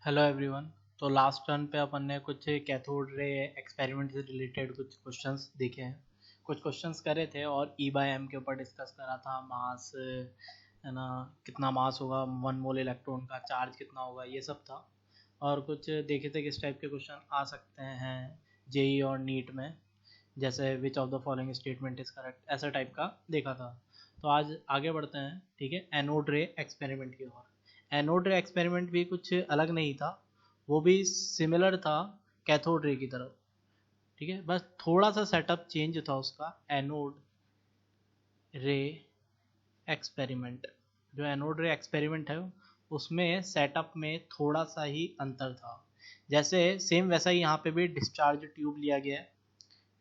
Hello everyone. तो last turn पे अपन ने कुछ कैथोड रे एक्सपेरिमेंट से रिलेटेड कुछ क्वेश्चंस देखे हैं, कुछ क्वेश्चंस करे थे और ई बाय एम के ऊपर डिस्कस करा था। मास है ना, कितना मास होगा 1 मोल इलेक्ट्रॉन का, चार्ज कितना होगा, ये सब था। और कुछ देखे थे किस टाइप के क्वेश्चन आ सकते हैं जेई और नीट में, जैसे which of the following statement is correct, ऐसा टाइप का देखा था। तो आज आगे बढ़ते हैं, ठीक है, एनोड रे एक्सपेरिमेंट की ओर। एनोड रे एक्सपेरिमेंट भी कुछ अलग नहीं था, वो भी सिमिलर था कैथोड रे की तरफ, ठीक है, बस थोड़ा सा सेटअप चेंज था उसका। एनोड रे एक्सपेरिमेंट, जो एनोड रे एक्सपेरिमेंट है उसमें सेटअप में थोड़ा सा ही अंतर था। जैसे सेम वैसा ही यहाँ पे भी डिस्चार्ज ट्यूब लिया गया है,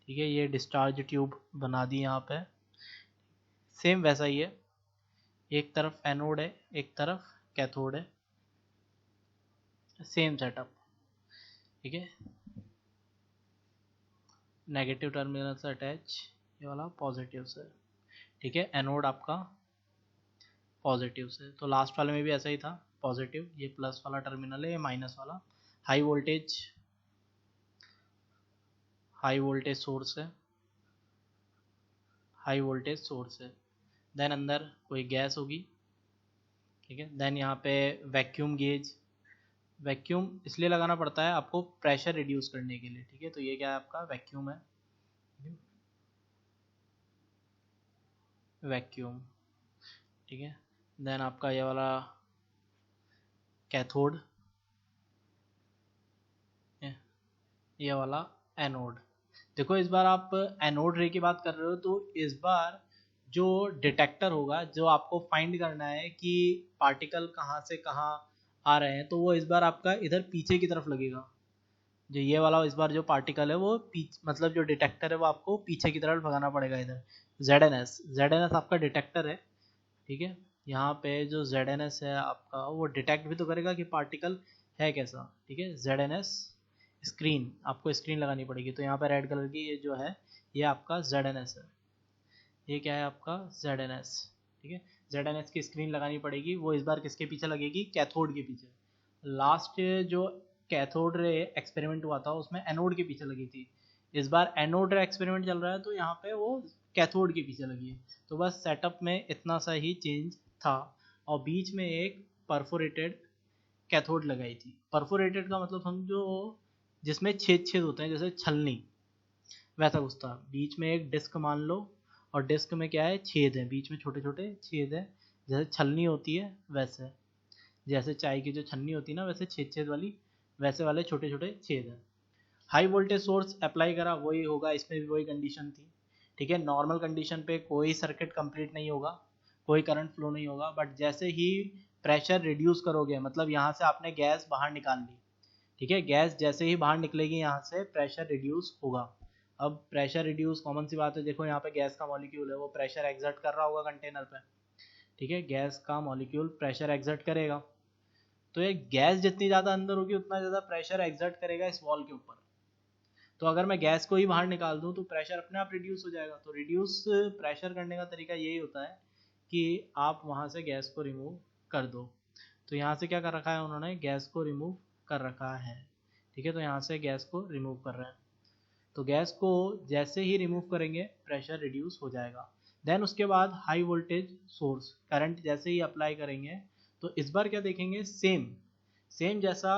ठीक है, ये डिस्चार्ज ट्यूब बना दी यहाँ पे, सेम वैसा ही है। एक तरफ एनोड है, एक तरफ कैथोड है, सेम सेटअप, ठीक है। नेगेटिव टर्मिनल से अटैच, ये वाला पॉजिटिव से, ठीक है, एनोड आपका पॉजिटिव से। तो लास्ट वाले में भी ऐसा ही था, पॉजिटिव, ये प्लस वाला टर्मिनल है, ये माइनस वाला। High voltage, high voltage source है, हाई वोल्टेज सोर्स है। देन अंदर कोई गैस होगी, ठीक है। देन यहाँ पे वैक्यूम गेज, वैक्यूम इसलिए लगाना पड़ता है आपको प्रेशर रिड्यूस करने के लिए, ठीक है। तो ये क्या है, आपका वैक्यूम है, वैक्यूम, ठीक है। देन आपका ये वाला कैथोड, ये वाला एनोड। देखो इस बार आप एनोड रे की बात कर रहे हो, तो इस बार जो डिटेक्टर होगा, जो आपको फाइंड करना है कि पार्टिकल कहाँ से कहाँ आ रहे हैं, तो वो इस बार आपका इधर पीछे की तरफ लगेगा। जो ये वाला इस बार जो पार्टिकल है वो मतलब जो डिटेक्टर है वो आपको पीछे की तरफ भगाना पड़ेगा इधर। जेड एन एस आपका डिटेक्टर है, ठीक है। यहाँ पे जो जेड एन एस है आपका, वो डिटेक्ट भी तो करेगा कि पार्टिकल है कैसा, ठीक है। जेड एन एस स्क्रीन, आपको स्क्रीन लगानी पड़ेगी। तो यहाँ पे रेड कलर की ये जो है, ये आपका जेड एन एस है, ये क्या है आपका जेड एन एस, ठीक है। जेड एन एस की स्क्रीन लगानी पड़ेगी, वो इस बार किसके पीछे लगेगी, कैथोड के पीछे। लास्ट जो कैथोड रे एक्सपेरिमेंट हुआ था उसमें एनोड के पीछे लगी थी, इस बार एनोड रे एक्सपेरिमेंट चल रहा है तो यहाँ पे वो कैथोड के पीछे लगी है। तो बस सेटअप में इतना सा ही चेंज था, और बीच में एक परफोरेटेड कैथोड लगाई थी। परफोरेटेड का मतलब समझो, जिसमें छेद छेद होते हैं, जैसे छलनी, वैसा कुछ था। बीच में एक डिस्क मान लो, और डिस्क में क्या है, छेद है, बीच में छोटे छोटे छेद है, जैसे छलनी होती है वैसे, जैसे चाय की जो छन्नी होती है ना, वैसे छेद छेद वाली, वैसे वाले छोटे छोटे छेद है। हाई वोल्टेज सोर्स अप्लाई करा, वही होगा, इसमें भी वही कंडीशन थी, ठीक है। नॉर्मल कंडीशन पे कोई सर्किट कंप्लीट नहीं होगा, कोई करंट फ्लो नहीं होगा, बट जैसे ही प्रेशर रिड्यूस करोगे, मतलब यहाँ से आपने गैस बाहर निकाल ली, ठीक है, गैस जैसे ही बाहर निकलेगी यहाँ से प्रेशर रिड्यूस होगा। अब प्रेशर रिड्यूस कॉमन सी बात है, देखो यहाँ पे गैस का मॉलिक्यूल है, वो प्रेशर एक्सर्ट कर रहा होगा कंटेनर पे, ठीक है, गैस का मॉलिक्यूल प्रेशर एक्सर्ट करेगा। तो ये गैस जितनी ज़्यादा अंदर होगी उतना ज़्यादा प्रेशर एक्सर्ट करेगा इस वॉल के ऊपर। तो अगर मैं गैस को ही बाहर निकाल दूं तो प्रेशर अपने आप रिड्यूस हो जाएगा। तो रिड्यूस प्रेशर करने का तरीका यही होता है कि आप वहाँ से गैस को रिमूव कर दो। तो यहाँ से क्या कर रखा है उन्होंने, गैस को रिमूव कर रखा है, ठीक है। तो यहाँ से गैस को रिमूव कर रहे हैं, तो गैस को जैसे ही रिमूव करेंगे प्रेशर रिड्यूस हो जाएगा। देन उसके बाद हाई वोल्टेज सोर्स करंट जैसे ही अप्लाई करेंगे, तो इस बार क्या देखेंगे, सेम सेम जैसा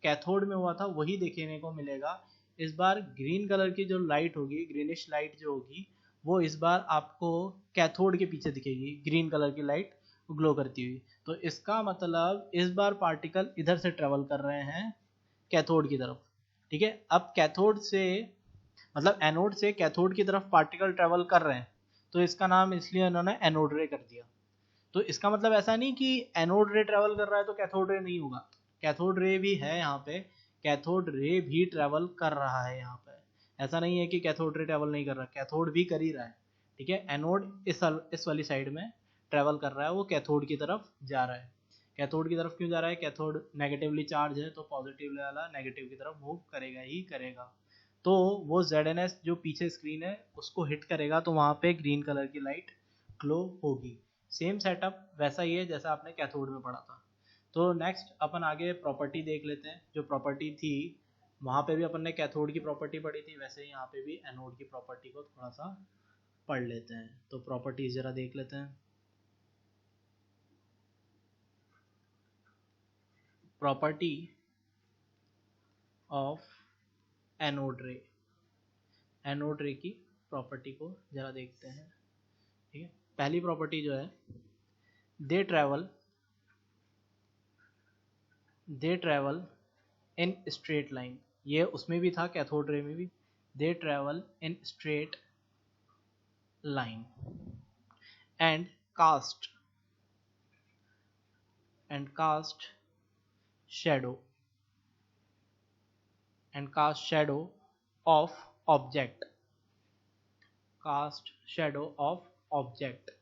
कैथोड में हुआ था वही देखने को मिलेगा। इस बार ग्रीन कलर की जो लाइट होगी, ग्रीनिश लाइट जो होगी, वो इस बार आपको कैथोड के पीछे दिखेगी, ग्रीन कलर की लाइट ग्लो करती हुई। तो इसका मतलब इस बार पार्टिकल इधर से ट्रेवल कर रहे हैं कैथोड की तरफ, ठीक है। अब कैथोड से, मतलब एनोड से कैथोड की तरफ पार्टिकल ट्रेवल कर रहे हैं, तो इसका नाम इसलिए उन्होंने एनोड रे कर दिया। तो इसका मतलब ऐसा नहीं कि एनोड रे ट्रेवल कर रहा है तो कैथोड रे नहीं होगा, कैथोड रे भी है यहाँ पे, कैथोड रे भी ट्रेवल कर रहा है यहाँ पे। ऐसा नहीं है कि कैथोड रे ट्रेवल नहीं कर रहा, कैथोड भी कर ही रहा है, ठीक है। एनोड इस वाली साइड में ट्रेवल कर रहा है, वो कैथोड की तरफ जा रहा है। कैथोड की तरफ क्यों जा रहा है, कैथोड नेगेटिवली चार्ज है, तो पॉजिटिव वाला नेगेटिव की तरफ मूव करेगा ही करेगा। तो वो जेड जो पीछे स्क्रीन है उसको हिट करेगा, तो वहाँ पे ग्रीन कलर की लाइट ग्लो होगी। सेम सेटअप वैसा ही है जैसा आपने कैथोड में पढ़ा था। तो नेक्स्ट अपन आगे प्रॉपर्टी देख लेते हैं। जो प्रॉपर्टी थी वहाँ पे भी अपन ने कैथोड की प्रॉपर्टी पढ़ी थी, वैसे ही यहाँ पे भी एनोड की प्रॉपर्टी को थोड़ा सा पढ़ लेते हैं। तो प्रॉपर्टीज जरा देख लेते हैं। प्रॉपर्टी ऑफ एनोड रे, एनोड रे की प्रॉपर्टी को जरा देखते हैं। ठीक है, पहली प्रॉपर्टी जो है, they travel in straight line. ये उसमें भी था, कैथोड रे में भी। They travel in straight line and cast shadow of object, cast shadow of object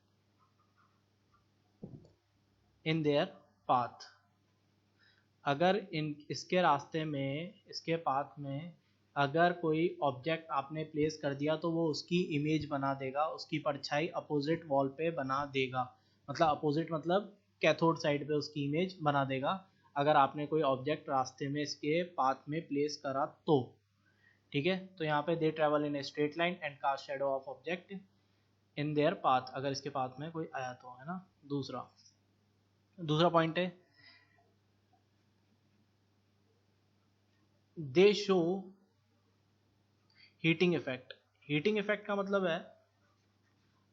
in their path। अगर इसके रास्ते में, इसके पाथ में अगर कोई ऑब्जेक्ट आपने प्लेस कर दिया तो वो उसकी इमेज बना देगा, उसकी परछाई अपोजिट वॉल पे बना देगा। मतलब अपोजिट मतलब कैथोड साइड पे उसकी इमेज बना देगा अगर आपने कोई ऑब्जेक्ट रास्ते में इसके पाथ में प्लेस करा तो। ठीक है, तो यहाँ पे they travel in a straight line and cast shadow of object in their path, अगर इसके पाथ में कोई आया तो, है ना। दूसरा पॉइंट है, दे show heating effect. Heating effect का मतलब है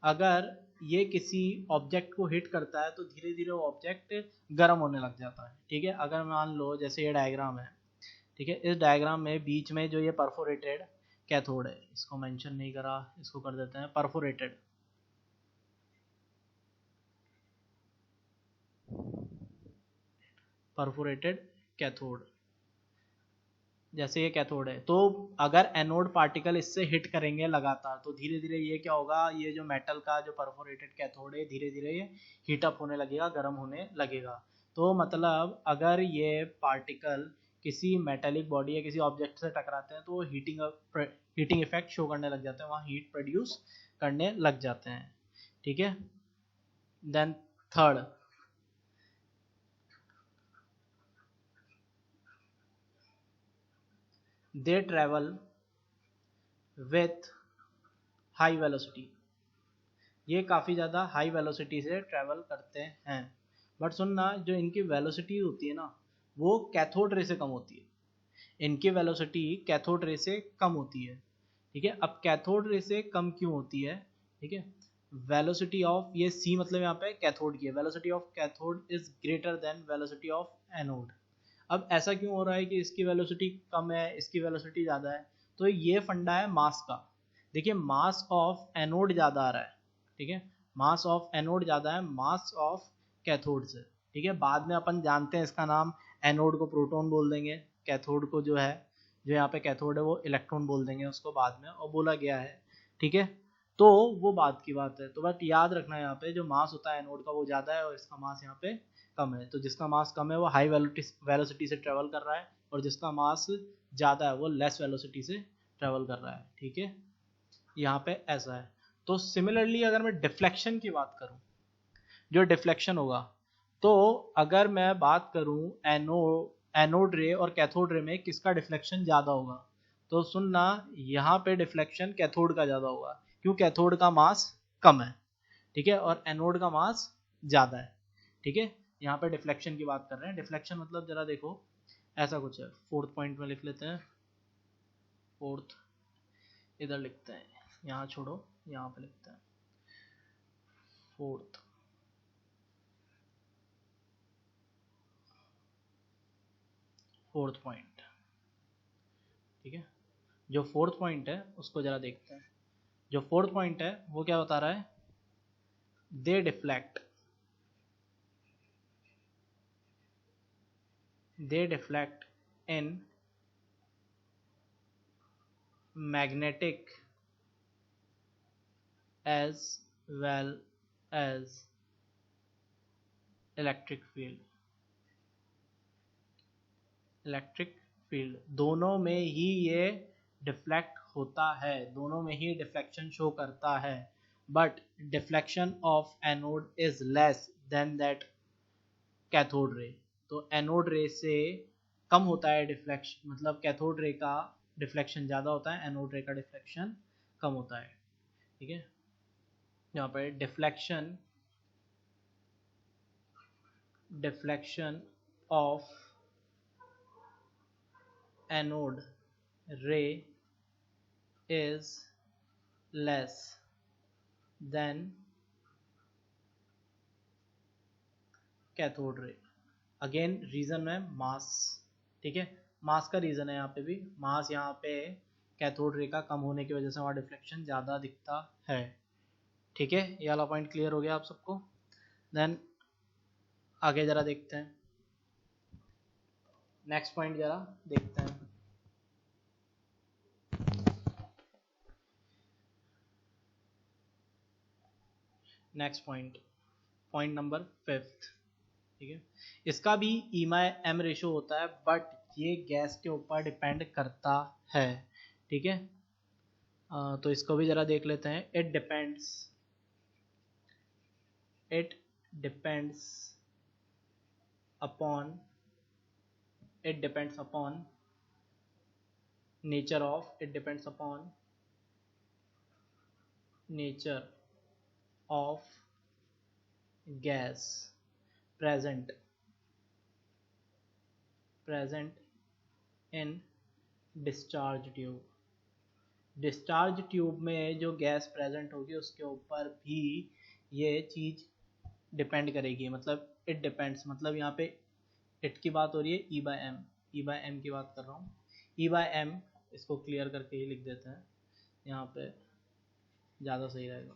अगर ये किसी ऑब्जेक्ट को हिट करता है तो धीरे धीरे वो ऑब्जेक्ट गर्म होने लग जाता है। ठीक है, अगर मान लो जैसे ये डायग्राम है, ठीक है, इस डायग्राम में बीच में जो ये परफोरेटेड कैथोड है, इसको मेंशन नहीं करा, इसको कर देते हैं परफोरेटेड कैथोड। जैसे ये कैथोड है, तो अगर एनोड पार्टिकल इससे हिट करेंगे लगातार तो धीरे धीरे ये क्या होगा, ये जो मेटल का जो परफोरेटेड कैथोड है धीरे धीरे ये हीट अप होने लगेगा, गर्म होने लगेगा। तो मतलब अगर ये पार्टिकल किसी मेटेलिक बॉडी या किसी ऑब्जेक्ट से टकराते हैं तो हीटिंग इफेक्ट शो करने लग जाते हैं, वहाँ हीट प्रोड्यूस करने लग जाते हैं। ठीक है, then third, they travel with high velocity. ये काफ़ी ज़्यादा हाई वेलोसिटी से ट्रैवल करते हैं। बट सुनना, जो इनकी वेलोसिटी होती है ना वो कैथोड रे से कम होती है। इनकी वेलोसिटी कैथोड रे से कम होती है। ठीक है, अब कैथोड रे से कम क्यों होती है? ठीक है, वेलोसिटी ऑफ, ये सी मतलब यहाँ पे कैथोड की है, velocity of cathode is greater than velocity of anode. अब ऐसा क्यों हो रहा है कि इसकी वेलोसिटी कम है, इसकी वेलोसिटी ज़्यादा है? तो ये फंडा है मास का। देखिए, मास ऑफ एनोड ज़्यादा आ रहा है। ठीक है, मास ऑफ एनोड ज़्यादा है मास ऑफ कैथोड से। ठीक है, बाद में अपन जानते हैं इसका नाम, एनोड को प्रोटॉन बोल देंगे, कैथोड को जो है, जो यहाँ पे कैथोड है वो इलेक्ट्रॉन बोल देंगे उसको बाद में, और बोला गया है। ठीक है, तो वो बात की बात है। तो बट याद रखना, यहाँ पे जो मास होता है एनोड का वो ज़्यादा है और इसका मास यहाँ पे कम है। तो जिसका मास कम है वो हाई वेलोसिटी से ट्रेवल कर रहा है, और जिसका मास ज़्यादा है वो लेस वेलोसिटी से ट्रेवल कर रहा है। ठीक है, यहाँ पे ऐसा है। तो सिमिलरली अगर मैं डिफ्लेक्शन की बात करूं, जो डिफ्लेक्शन होगा, तो अगर मैं बात करूं एनोड रे और कैथोड रे में किसका डिफ्लेक्शन ज़्यादा होगा, तो सुनना, यहाँ पे डिफ्लेक्शन कैथोड का ज़्यादा होगा। क्यों? कैथोड का मास कम है। ठीक है, और एनोड का मास ज़्यादा है। ठीक है, यहाँ पे डिफ्लेक्शन की बात कर रहे हैं। डिफ्लेक्शन मतलब जरा देखो, ऐसा कुछ है। फोर्थ पॉइंट में लिख लेते हैं, फोर्थ इधर लिखते हैं, यहाँ छोड़ो, यहाँ पे लिखते हैं फोर्थ पॉइंट। ठीक है, जो फोर्थ पॉइंट है उसको जरा देखते हैं। जो फोर्थ पॉइंट है वो क्या बता रहा है? They deflect in magnetic as well as electric field, दोनों में ही ये डिफ्लेक्ट होता है, दोनों में ही डिफ्लेक्शन शो करता है। But deflection of anode is less than that cathode ray. तो एनोड रे से कम होता है डिफ्लेक्शन, मतलब कैथोड रे का डिफ्लेक्शन ज़्यादा होता है, एनोड रे का डिफ्लेक्शन कम होता है। ठीक है, यहाँ पर deflection of anode ray is less than cathode ray. Again reason है मास। ठीक है, मास का रीजन है यहाँ पे भी, मास यहाँ पे कैथोड रे का कम होने की वजह से वहाँ डिफ्लेक्शन ज़्यादा दिखता है। ठीक है, ये वाला पॉइंट क्लियर हो गया आप सबको। देन आगे जरा देखते हैं, नेक्स्ट पॉइंट जरा देखते हैं। Next point, point number 5। ठीक है, इसका भी E/M रेशो होता है, बट ये गैस के ऊपर डिपेंड करता है। ठीक है, तो इसको भी जरा देख लेते हैं। It depends upon nature of gas present in discharge tube में जो गैस प्रेजेंट होगी उसके ऊपर भी ये चीज़ डिपेंड करेगी। मतलब इट डिपेंड्स, मतलब यहाँ पे इट की बात हो रही है, E/M की बात कर रहा हूँ। E/M इसको क्लियर करके ही लिख देते हैं, यहाँ पे ज़्यादा सही रहेगा।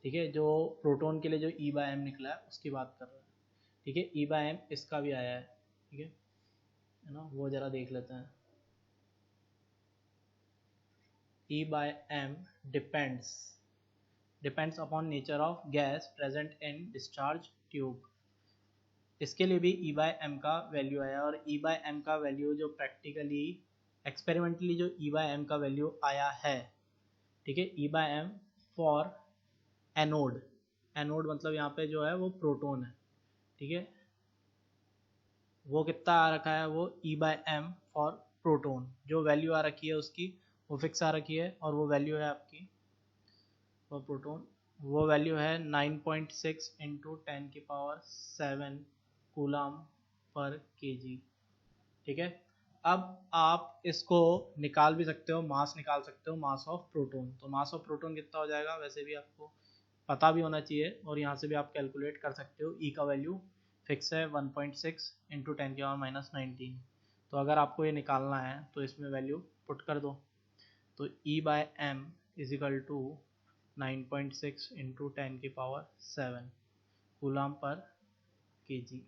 ठीक है, जो प्रोटॉन के लिए जो E/M निकला है उसकी बात कर रहे हैं। ठीक है, E/M इसका भी आया है। ठीक है ना, वो जरा देख लेते हैं। E/M depends upon nature of gas present in discharge tube. इसके लिए भी E/M का वैल्यू आया, और E/M का वैल्यू जो प्रैक्टिकली एक्सपेरिमेंटली जो E/M का वैल्यू आया है। ठीक है, E/M फॉर एनोड मतलब यहाँ पे जो है वो प्रोटोन है। ठीक है, वो कितना आ रखा है, वो E/M फॉर प्रोटोन जो वैल्यू आ रखी है उसकी वो फिक्स आ रखी है, और वो वैल्यू है आपकी फॉर प्रोटोन, वो वैल्यू है 9.6 इंटू 10⁷ कूलम पर केजी। ठीक है, अब आप इसको निकाल भी सकते हो, मास निकाल सकते हो, मास ऑफ प्रोटोन। तो मास ऑफ प्रोटोन कितना हो जाएगा, वैसे भी आपको पता भी होना चाहिए, और यहाँ से भी आप कैलकुलेट कर सकते हो। ई का वैल्यू फिक्स है 1.6 इंटू 10⁻⁻19। तो अगर आपको ये निकालना है तो इसमें वैल्यू पुट कर दो। तो E/M is equal to 9.6 into 10⁷ coulomb पर केजी।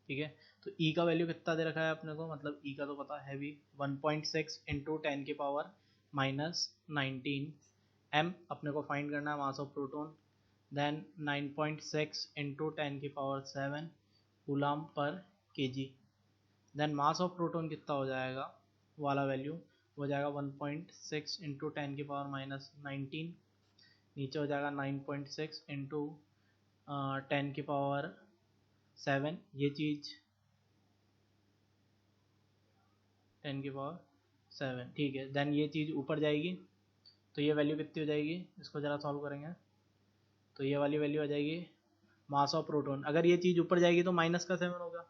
ठीक है, तो E का वैल्यू कितना दे रखा है अपने को, मतलब E का तो पता है भी 1.6 इंटू 10⁻⁻19। M अपने को फाइंड करना है, mass of proton. Then 9.6 into 10⁷ coulomb पर KG. Then mass of proton कितना हो जाएगा, वाला वैल्यू हो जाएगा 1.6 इंटू 10⁻⁻19, नीचे हो जाएगा 9.6 इंटू 10⁷, ये चीज़ 10⁷। ठीक है, देन ये चीज़ ऊपर जाएगी, तो ये वैल्यू कितनी हो जाएगी, इसको ज़रा सॉल्व करेंगे। तो ये वाली वैल्यू आ जाएगी मास ऑफ प्रोटोन। अगर ये चीज़ ऊपर जाएगी तो -7 होगा।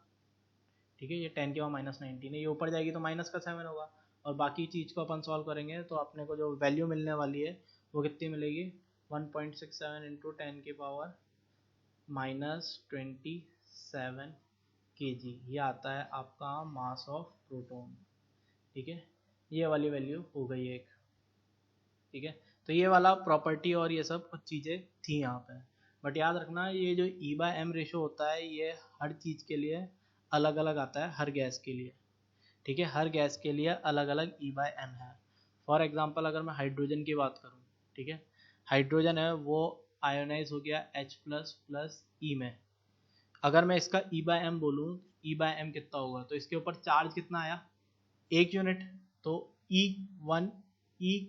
ठीक है, ये 10⁻⁻19 है, ये ऊपर जाएगी तो -7 होगा, और बाकी चीज़ को अपन सॉल्व करेंगे तो अपने को जो वैल्यू मिलने वाली है वो कितनी मिलेगी, 1.67 इंटू 10⁻⁻27 kg, ये आता है आपका मास ऑफ प्रोटोन। ठीक है, ये वाली वैल्यू हो गई एक। ठीक है, तो ये वाला प्रॉपर्टी और ये सब कुछ चीज़ें थी यहाँ पे, बट याद रखना ये जो E/M रेशो होता है ये हर चीज़ के लिए अलग अलग आता है, हर गैस के लिए। ठीक है, हर गैस के लिए अलग अलग E/M है। फॉर एग्जांपल अगर मैं हाइड्रोजन की बात करूँ, ठीक है, हाइड्रोजन है वो आयोनाइज हो गया H++ E में। अगर मैं इसका E/M बोलूँ, E/M कितना होगा, तो इसके ऊपर चार्ज कितना आया, 1 यूनिट, तो E1E।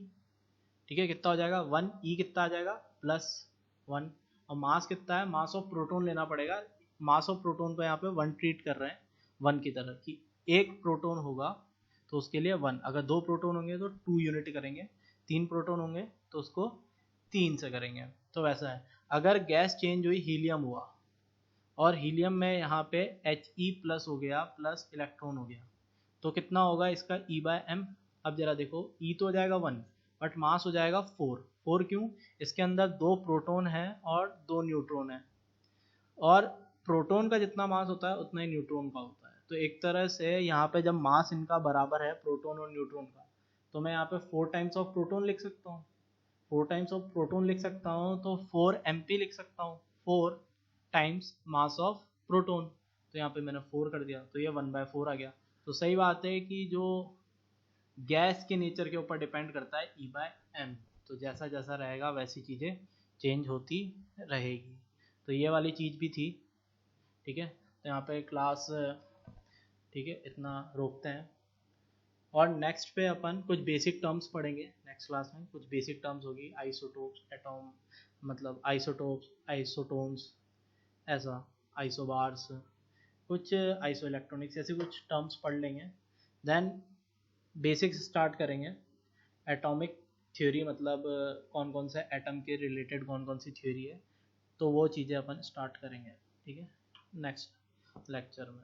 ठीक है, कितना हो जाएगा 1E, कितना आ जाएगा +1, और मास कितना है, मास ऑफ प्रोटोन लेना पड़ेगा। मास ऑफ प्रोटोन को यहाँ पे 1 ट्रीट कर रहे हैं 1 की तरह, कि एक प्रोटोन होगा तो उसके लिए 1, अगर 2 प्रोटोन होंगे तो 2 यूनिट करेंगे, 3 प्रोटोन होंगे तो उसको 3 से करेंगे। तो वैसा है, अगर गैस चेंज हुई, हीलियम हुआ, और हीलियम में यहाँ पे He+ हो गया प्लस इलेक्ट्रॉन हो गया, तो कितना होगा इसका E/m। अब जरा देखो, E तो हो जाएगा 1 बट मास हो जाएगा 4 क्यों, इसके अंदर 2 प्रोटोन है और 2 न्यूट्रॉन है, और प्रोटोन का जितना मास होता है उतना ही न्यूट्रॉन का होता है। तो एक तरह से यहाँ पे जब मास इनका बराबर है प्रोटोन और न्यूट्रॉन का, तो मैं यहाँ पे 4 टाइम्स ऑफ प्रोटोन लिख सकता हूँ, 4 टाइम्स ऑफ प्रोटोन लिख सकता हूँ, तो 4 mp लिख सकता हूँ, 4 टाइम्स मास ऑफ प्रोटोन। तो यहाँ पे मैंने 4 कर दिया, तो ये 1/4 आ गया। तो सही बात है कि जो गैस के नेचर के ऊपर डिपेंड करता है E/m, तो जैसा जैसा रहेगा वैसी चीज़ें चेंज होती रहेगी। तो ये वाली चीज़ भी थी, ठीक है। तो यहाँ पे क्लास, ठीक है, इतना रोकते हैं, और नेक्स्ट पे अपन कुछ बेसिक टर्म्स पढ़ेंगे। नेक्स्ट क्लास में कुछ बेसिक टर्म्स होगी, आइसोटोप्स, एटॉम, मतलब आइसोटोप्स, आइसोटोन्स, ऐसा आइसोबार्स, कुछ आइसो इलेक्ट्रॉनिक्स, ऐसे कुछ टर्म्स पढ़ लेंगे। देन बेसिक्स स्टार्ट करेंगे, एटॉमिक थ्योरी, मतलब कौन कौन से एटम के रिलेटेड कौन कौन सी थ्योरी है, तो वो चीज़ें अपन स्टार्ट करेंगे, ठीक है, नेक्स्ट लेक्चर में।